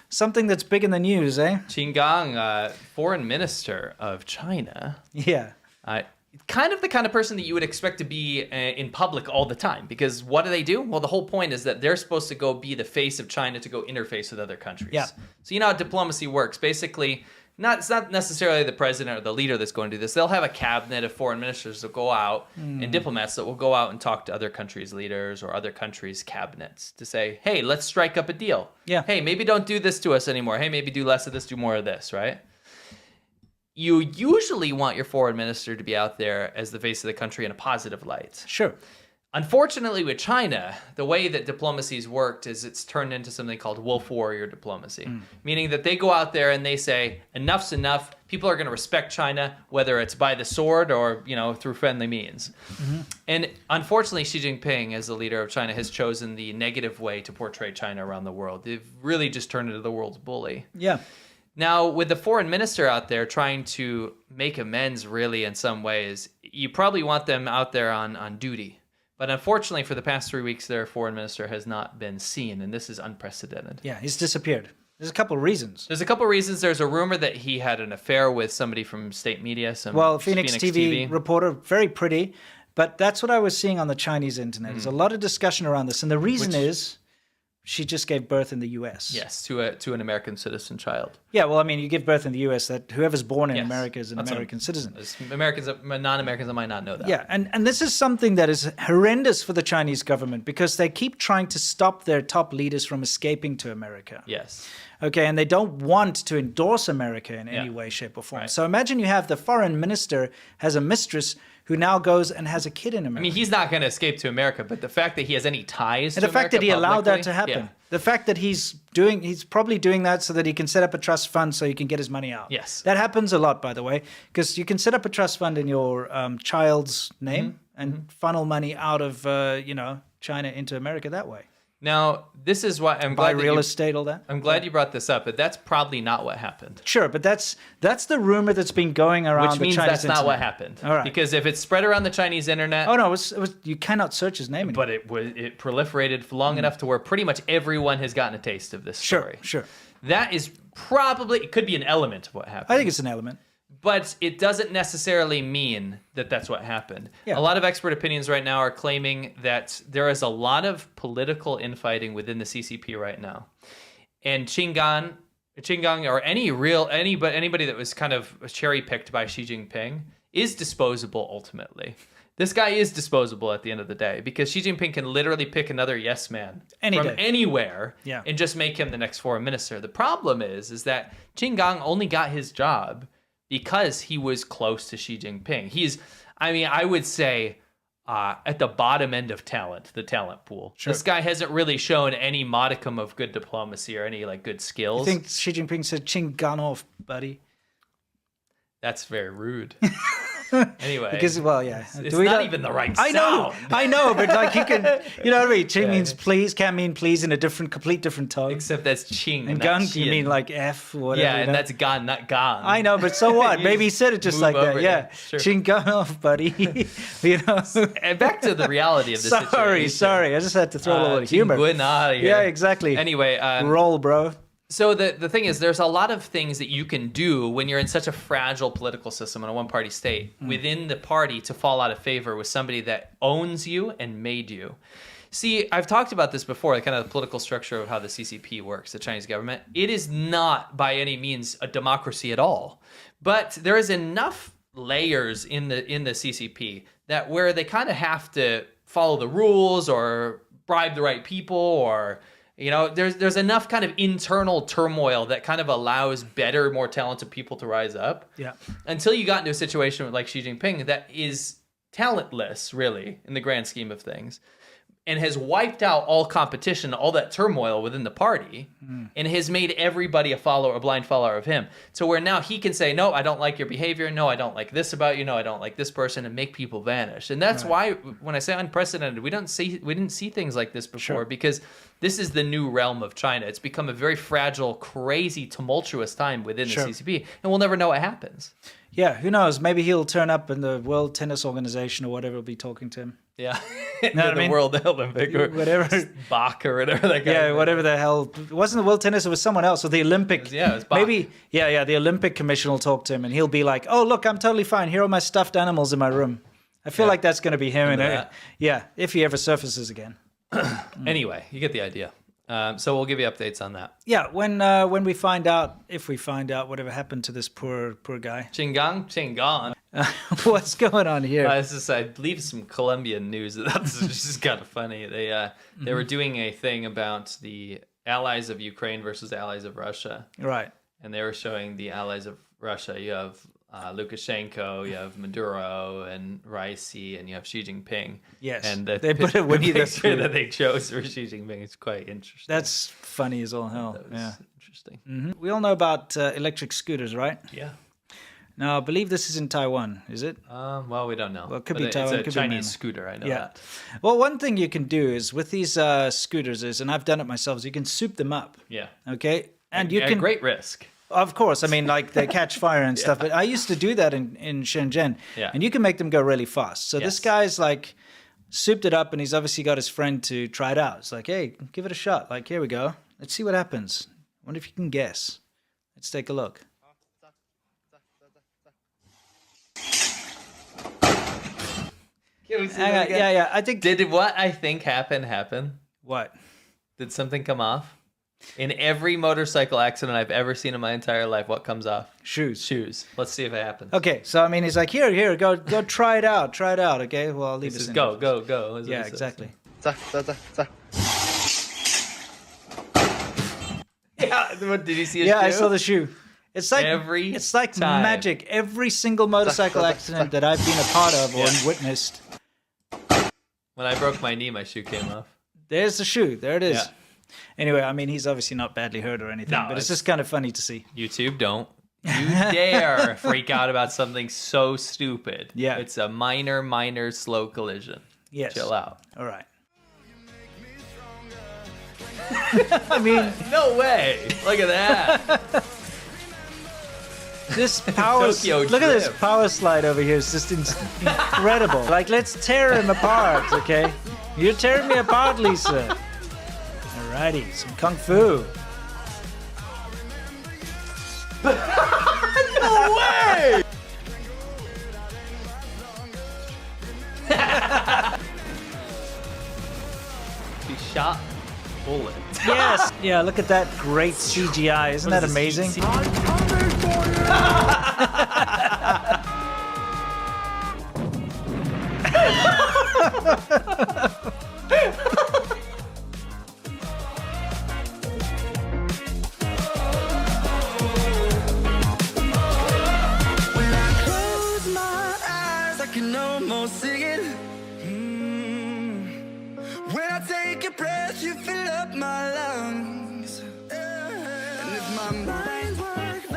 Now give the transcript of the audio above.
something that's big in the news, eh? Qin Gang, foreign minister of China. Yeah. Kind of the kind of person that you would expect to be in public all the time. Because what do? Well, the whole point is that they're supposed to go be the face of China to go interface with other countries. Yeah. So you know how diplomacy works. Basically, it's not necessarily the president or the leader that's going to do this. They'll have a cabinet of foreign ministers that go out and diplomats that will go out and talk to other countries' leaders or other countries' cabinets to say, hey, let's strike up a deal. Yeah. Hey, maybe don't do this to us anymore. Hey, maybe do less of this, do more of this, right? You usually want your foreign minister to be out there as the face of the country in a positive light. Sure. Unfortunately, with China, the way that diplomacy's worked is it's turned into something called wolf warrior diplomacy, meaning that they go out there and they say, enough's enough. People are going to respect China, whether it's by the sword or, through friendly means. And unfortunately, Xi Jinping, as the leader of China, has chosen the negative way to portray China around the world. They've really just turned into the world's bully. Yeah. Now, with the foreign minister out there trying to make amends, really, in some ways, you probably want them out there on duty. But unfortunately, for the past 3 weeks, their foreign minister has not been seen, and this is unprecedented. Yeah, he's disappeared. There's a couple of reasons. There's a couple of reasons. There's a rumor that he had an affair with somebody from state media. Phoenix TV reporter, very pretty. But that's what I was seeing on the Chinese internet. There's a lot of discussion around this. And the reason is she just gave birth in the U.S. Yes, to an American citizen child. Yeah, well, I mean, you give birth in the U.S., that whoever's born in America is an American citizen. Non-Americans might not know that. Yeah, and this is something that is horrendous for the Chinese government because they keep trying to stop their top leaders from escaping to America. Yes. Okay, and they don't want to endorse America in any way, shape, or form. Right. So imagine you have the foreign minister has a mistress who now goes and has a kid in America. I mean, he's not going to escape to America, but the fact that he has any ties to America... And the fact that he allowed that to happen. Yeah. The fact that he's probably doing that so that he can set up a trust fund so he can get his money out. Yes. That happens a lot, by the way, because you can set up a trust fund in your child's name and funnel money out of, China into America that way. Now, this is why I'm buy glad real estate, all that. I'm glad you brought this up, but that's probably not what happened. Sure, but that's the rumor that's been going around. Which means the Chinese that's internet. not what happened. All right. Because if it's spread around the Chinese internet, it was you cannot search his name anymore. But it proliferated for long enough to where pretty much everyone has gotten a taste of this story. Sure. That is probably it could be an element of what happened. I think it's an element. But it doesn't necessarily mean that that's what happened. Yeah. A lot of expert opinions right now are claiming that there is a lot of political infighting within the CCP right now. And Qin Gang or anybody that was kind of cherry-picked by Xi Jinping is disposable ultimately. This guy is disposable at the end of the day because Xi Jinping can literally pick another yes man from anywhere and just make him the next foreign minister. The problem is that Qin Gang only got his job because he was close to Xi Jinping. I would say at the bottom end of the talent pool. Sure. This guy hasn't really shown any modicum of good diplomacy or any good skills. You think Xi Jinping said "Qin Gang off, buddy"? That's very rude. Anyway, because it's not even the right sound. I know, but you can, you know what I mean. Qing means please, can mean please in a complete different tone. Except that's Qing, and Gang you mean like F or whatever. Yeah, and that's Gan, not Gan. I know, but so what? Maybe he said it just like that. Yeah, sure. Qing Gang off, buddy. And back to the reality of this situation. Sorry, I just had to throw a little humor. Yeah, exactly. Anyway, roll, bro. So the thing is, there's a lot of things that you can do when you're in such a fragile political system in a one-party state within the party to fall out of favor with somebody that owns you and made you. See, I've talked about this before, the kind of the political structure of how the CCP works, the Chinese government. It is not by any means a democracy at all, but there is enough layers in the CCP that where they kind of have to follow the rules or bribe the right people or... there's enough kind of internal turmoil that kind of allows better, more talented people to rise up. Yeah. Until you got into a situation like Xi Jinping that is talentless, really, in the grand scheme of things, and has wiped out all competition, all that turmoil within the party, and has made everybody a blind follower of him. So where now he can say, no, I don't like your behavior. No, I don't like this about you. No, I don't like this person, and make people vanish. And that's why when I say unprecedented, we didn't see things like this before because this is the new realm of China. It's become a very fragile, crazy, tumultuous time within the CCP, and we'll never know what happens. Yeah, who knows? Maybe he'll turn up and the World Tennis Organization or whatever will be talking to him. Yeah. Know what I the mean? World Olympic or Whatever. Bach or whatever that guy. Yeah, whatever the hell. It wasn't the World Tennis, it was someone else. Or the Olympic. It was Bach. Maybe, yeah, the Olympic Commission will talk to him and he'll be like, oh, look, I'm totally fine. Here are my stuffed animals in my room. I feel like that's going to be him. Yeah, if he ever surfaces again. Anyway, you get the idea. So we'll give you updates on that. Yeah, when we find out, if we find out whatever happened to this poor guy. Qin Gang. What's going on here? This is, I believe, some Colombian news. This is just kind of funny. They were doing a thing about the allies of Ukraine versus allies of Russia. Right. And they were showing the allies of Russia. You have Lukashenko, you have Maduro and Raisi, and you have Xi Jinping. Yes. And they put a Winnie the Pooh that they chose for Xi Jinping. It's quite interesting. That's funny as all hell. That was interesting. Mm-hmm. We all know about electric scooters, right? Yeah. Now, I believe this is in Taiwan, is it? Well, we don't know. Well, it could be Taiwan. It's a could Chinese be scooter, I know that. Well, one thing you can do is with these scooters is, and I've done it myself, is you can soup them up. Yeah. Okay? And you can... At great risk. Of course. I mean, like they catch fire and stuff. But I used to do that in Shenzhen. Yeah. And you can make them go really fast. So this guy's like souped it up and he's obviously got his friend to try it out. It's like, hey, give it a shot. Like, here we go. Let's see what happens. Wonder if you can guess. Let's take a look. Yeah. I think. Did what I think happen? What? Did something come off? In every motorcycle accident I've ever seen in my entire life, what comes off? Shoes. Let's see if it happens. Okay, so I mean, he's like, here, go try it out. Okay, well, I'll leave this in. Go. Yeah, exactly. Yeah, what, did you see? I saw the shoe. It's like time. magic. Every single motorcycle accident that I've been a part of or witnessed. When I broke my knee, my shoe came off. There's the shoe. There it is. Yeah. Anyway, I mean, he's obviously not badly hurt or anything, but it's just kind of funny to see. YouTube, don't you dare freak out about something so stupid. Yeah. It's a minor, slow collision. Yes. Chill out. All right. I mean... No way. Look at that. This power... Look at this power slide over here. It's just incredible. Like, let's tear him apart, okay? You're tearing me apart, Lisa. Alrighty, some kung fu. No way! He shot bullet. Yes. Yeah, look at that great CGI. Isn't that amazing? When I take a breath, you fill up my lungs. And if my mind works